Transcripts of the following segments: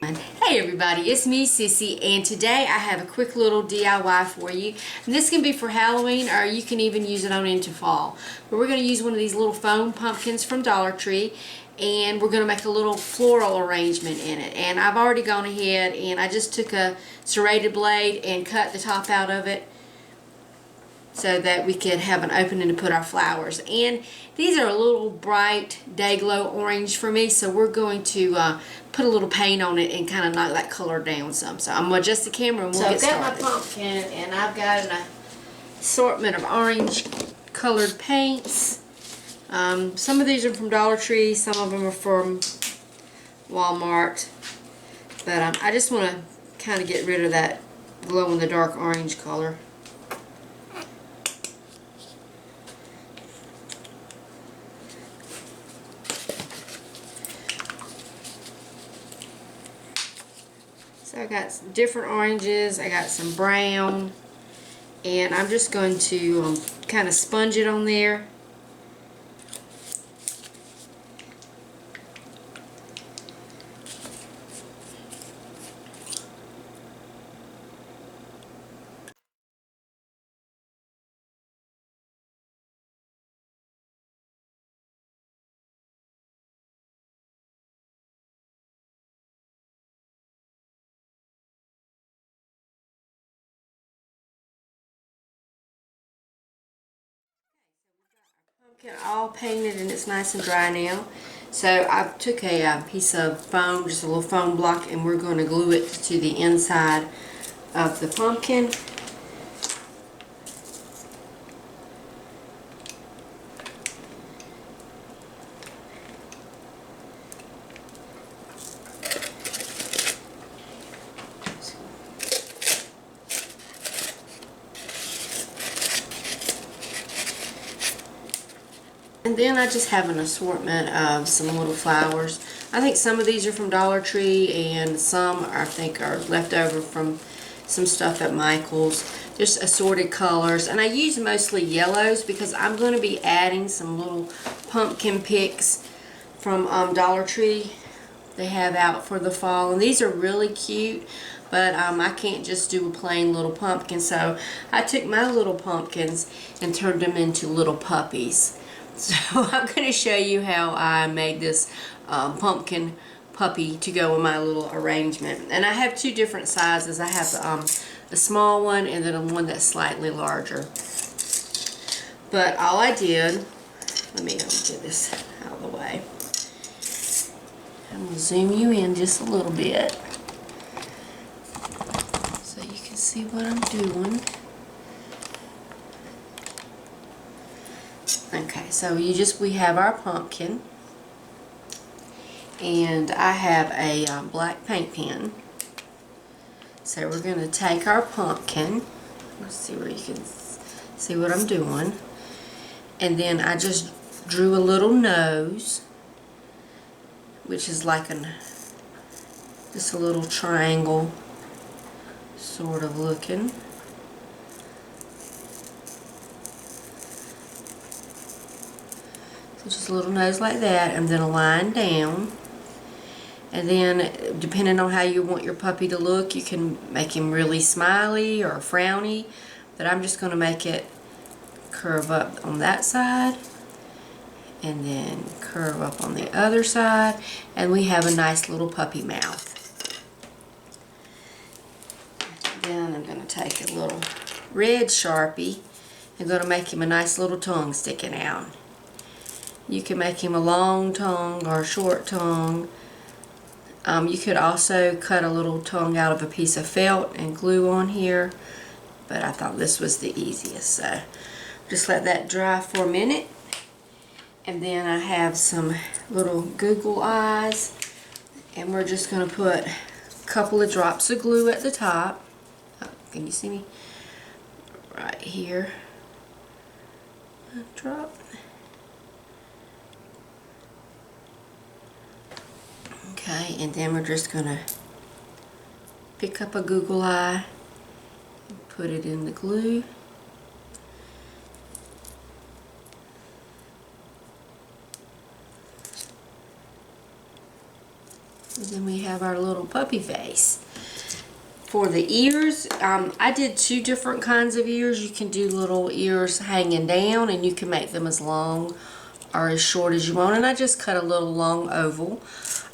on. Hey everybody, it's me Sissy, and today I have a quick little DIY for you. And this can be for Halloween, or you can even use it on into fall. But we're going to use one of these little foam pumpkins from Dollar Tree, and we're going to make a little floral arrangement in it. And I've already gone ahead and I just took a serrated blade and cut the top out of it so that we could have an opening to put our flowers. And these are a little bright day glow orange for me, so we're going to put a little paint on it and kind of knock that color down some. So I'm going to adjust the camera and we'll get started. So I've got my pumpkin and I've got an assortment of orange colored paints. Some of these are from Dollar Tree, some of them are from Walmart, but I just want to kind of get rid of that glow in the dark orange color. So I got some different oranges, I got some brown, and I'm just going to kind of sponge it on there. Pumpkin all painted and it's nice and dry now. So I took a piece of foam, just a little foam block, and we're going to glue it to the inside of the pumpkin. And then I just have an assortment of some little flowers. I think some of these are from Dollar Tree and some I think are left over from some stuff at Michael's. Just assorted colors. And I use mostly yellows because I'm going to be adding some little pumpkin picks from Dollar Tree they have out for the fall. And these are really cute, but I can't just do a plain little pumpkin. So I took my little pumpkins and turned them into little puppies. So I'm going to show you how I made this pumpkin puppy to go with my little arrangement. And I have two different sizes. I have a small one and then one that's slightly larger. But all I did, let me get this out of the way. I'm going to zoom you in just a little bit so you can see what I'm doing. Okay, so we have our pumpkin, and I have a black paint pen. So we're going to take our pumpkin. Let's see where you can see what I'm doing. And then I just drew a little nose, which is like just a little triangle sort of looking. So just a little nose like that, and then a line down. And then depending on how you want your puppy to look, you can make him really smiley or frowny. But I'm just going to make it curve up on that side and then curve up on the other side, and we have a nice little puppy mouth. Then I'm going to take a little red Sharpie and going to make him a nice little tongue sticking out. You can make him a long tongue or a short tongue. You could also cut a little tongue out of a piece of felt and glue on here, but I thought this was the easiest. So just let that dry for a minute. And then I have some little Google eyes, and we're just going to put a couple of drops of glue at the top. Oh, can you see me? Right here. A drop. Okay, and then we're just going to pick up a Google eye and put it in the glue. And then we have our little puppy face. For the ears, I did 2 different kinds of ears. You can do little ears hanging down, and you can make them as long or as short as you want. And I just cut a little long oval.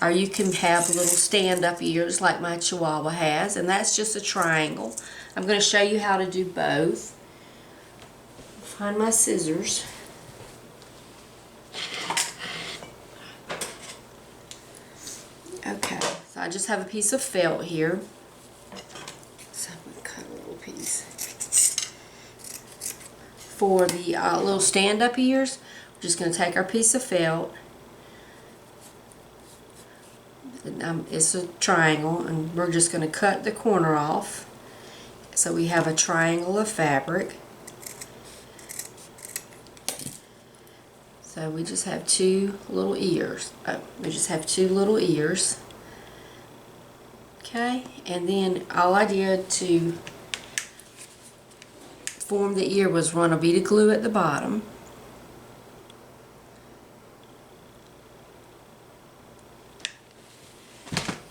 Or you can have little stand-up ears like my Chihuahua has, and that's just a triangle. I'm going to show you how to do both. Find my scissors. Okay, so I just have a piece of felt here. So I'm going to cut a little piece. For the little stand-up ears, we're just going to take our piece of felt. It's a triangle, and we're just going to cut the corner off. So we have a triangle of fabric. So we just have 2 little ears. We just have 2 little ears. Okay, and then all I did to form the ear was run a bead of glue at the bottom.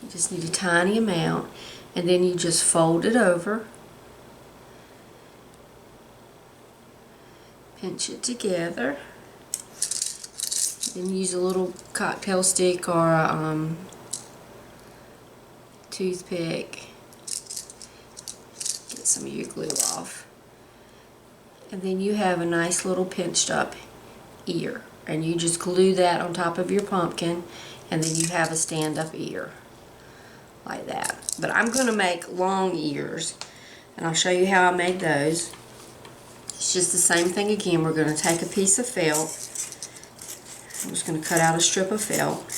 You just need a tiny amount, and then you just fold it over, pinch it together, then use a little cocktail stick or a toothpick, get some of your glue off, and then you have a nice little pinched up ear, and you just glue that on top of your pumpkin, and then you have a stand-up ear like that. But I'm going to make long ears, and I'll show you how I made those. It's just the same thing again. We're going to take a piece of felt. I'm just going to cut out a strip of felt.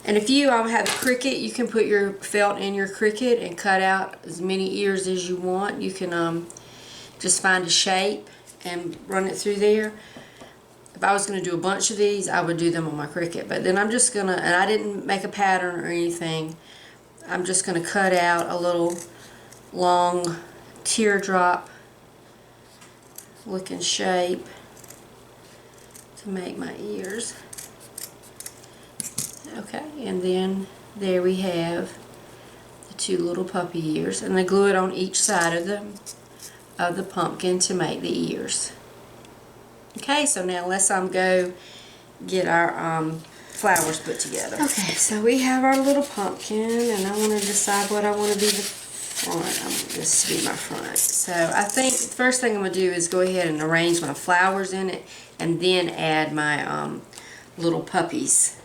And if you have a Cricut, you can put your felt in your Cricut and cut out as many ears as you want. You can just find a shape and run it through there. If I was going to do a bunch of these, I would do them on my Cricut. But then I'm just going to, and I didn't make a pattern or anything, I'm just going to cut out a little long teardrop looking shape to make my ears. Okay, and then there we have the 2 little puppy ears, and I glue it on each side of the pumpkin to make the ears. Okay, so now let's go get our flowers put together. Okay, so we have our little pumpkin, and I want to decide what I want to be the front. I want this to be my front. So I think the first thing I'm going to do is go ahead and arrange my flowers in it, and then add my little puppies.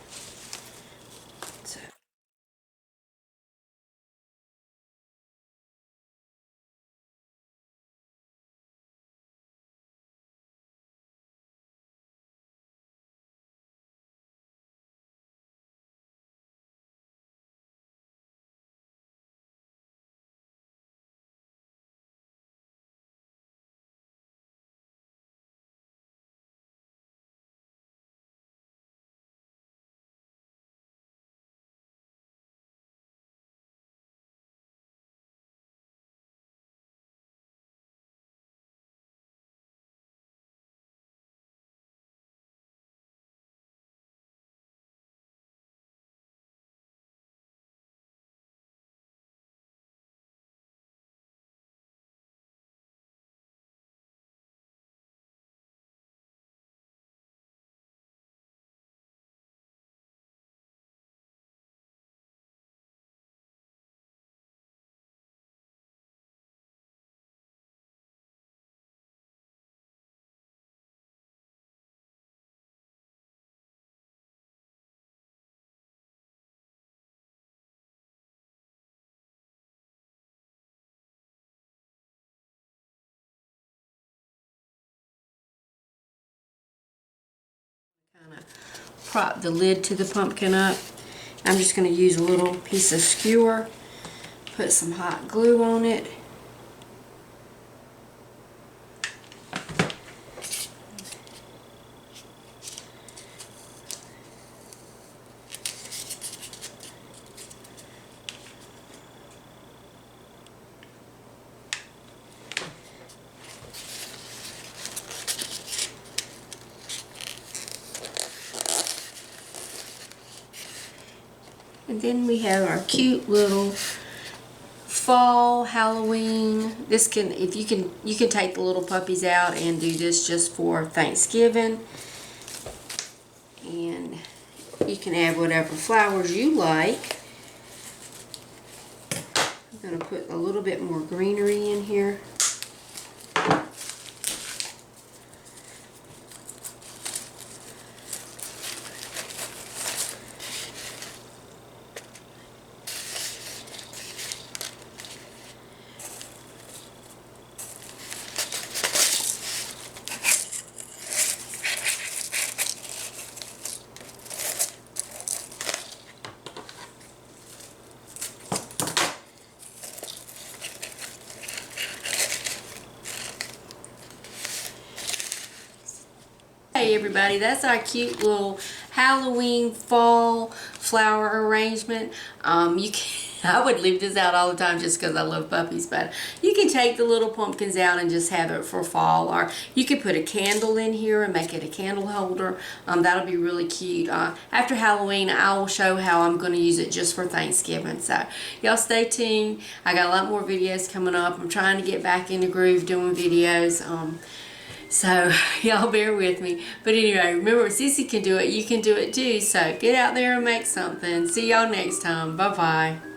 Kind of prop the lid to the pumpkin up. I'm just going to use a little piece of skewer, put some hot glue on it. And then we have our cute little fall Halloween. This can, if you can take the little puppies out and do this just for Thanksgiving. And you can add whatever flowers you like. I'm going to put a little bit more greenery in here. Hey everybody, that's our cute little Halloween fall flower arrangement. I would leave this out all the time just because I love puppies, but you can take the little pumpkins out and just have it for fall, or you could put a candle in here and make it a candle holder. That'll be really cute. After Halloween, I will show how I'm going to use it just for Thanksgiving. So y'all stay tuned. I got a lot more videos coming up. I'm trying to get back in the groove doing videos. So y'all bear with me. But anyway, remember, Sissy can do it. You can do it too. So get out there and make something. See y'all next time. Bye-bye.